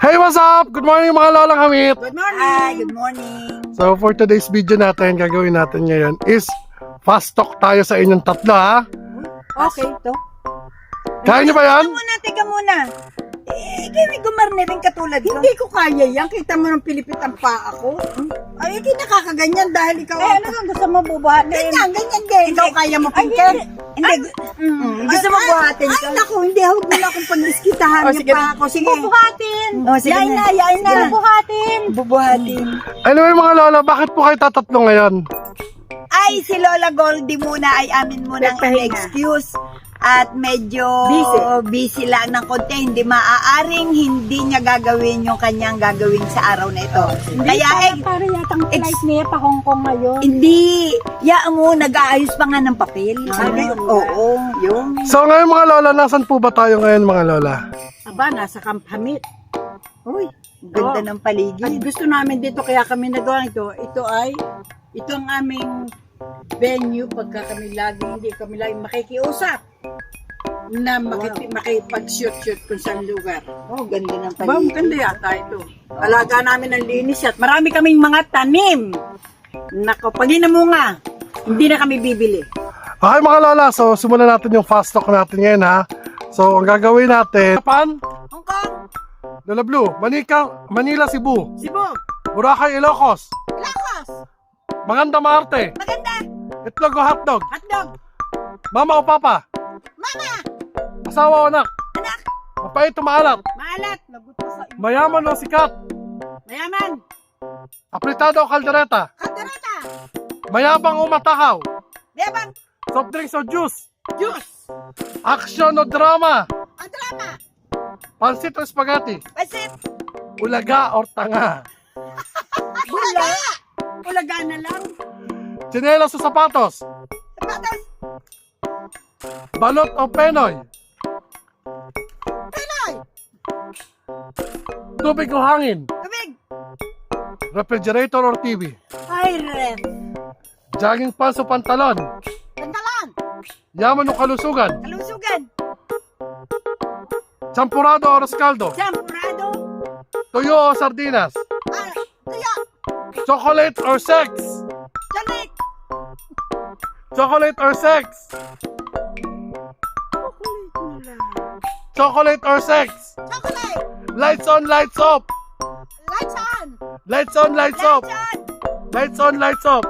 Hey, what's up? Good morning mga lolang hamit. Good morning! Hi, good morning. So for today's video natin, gagawin natin ngayon is fast talk tayo sa inyong tatlo ha. Okay, ito. Kaya nyo ba yan? Teka muna. Hindi gumarne rin katulad ko. Hindi ko kaya yan. Kita mo ng pilipit ang paa ko. Ay, hindi nakakaganyan dahil ikaw. Ano kang gusto mo bubuhatin? Ganyan din. Ikaw kaya mo pinker. Hindi. Gusto mo buhatin Ay, ka? naku, hindi. Huwag mo na akong pandiskitahan Oh, yung sige. paa ko. Sige. Bubuhatin. Oh, sige Yain na, yain na. Sige, bubuhatin. Bubuhatin. Anyway mga lola, bakit po kayo tatatlo ngayon? Ay, si Lola Goldie muna ay amin munang Nagpahinga. excuse. At medyo busy lang ng konti. Hindi maaaring hindi niya gagawin yung kanyang gagawin sa araw na ito. Kaya Para yatang flight niya pa Hong Kong ngayon. hindi. Yaan mo, nag-aayos pa nga ng papel. Sabi, oo, yung. So ngayon mga lola, nasan po ba tayo ngayon mga lola? Aba, nasa Camp Hamit. Uy, ganda ng At paligid. gusto namin dito, kaya kami nagawa ito. Ito ang aming venue pagka hindi kami lagi makikiusap na makipag-shoot kung saan lugar. Oh, ganda ng Bang, paligid. ganda yata ito. Alaga namin ang linis at marami kaming mga tanim. Nako, pag inamunga, hindi na kami bibili. Okay mga lola, so simulan natin yung fast talk natin ngayon ha. So ang gagawin natin, Japan, Hong Kong, Lola Blue, Manila, Cebu, Sibog, Boracay, Ilocos, Lakos, Maganda Marte, maganda, Itlog o Hotdog, hotdog, Mama o Papa, mama, Asawa o Anak, anak, Mapait o Maalat, maalat, lagot ko sa Mayaman o Sikat, mayaman, Apretado o Kaldereta, katarata, Mayabang o Matakaw, yabang, Soft drinks o Juice, juice, Action o Drama, ang drama, Pansit o Spaghetti, pasit, Ulaga o Tanga, bula, ulaga na lang, Tsinelas o Sapatos, sapatos, Balot o Penoy, Pinoy, Tubig o Hangin, tubig, Refrigerator or TV, ay ref, Jogging pants o Pantalon, pantalan, Yaman o Kalusugan, kalusugan, Champurado o Rascaldo, champurado, Tuyo o Sardinas, tuyo, Chocolate or Sex, chanik, Chocolate or Sex, Chocolate or Sex, chocolate, Lights on, lights off, lights on, Lights on, lights off, lechon, Lights on, lights off,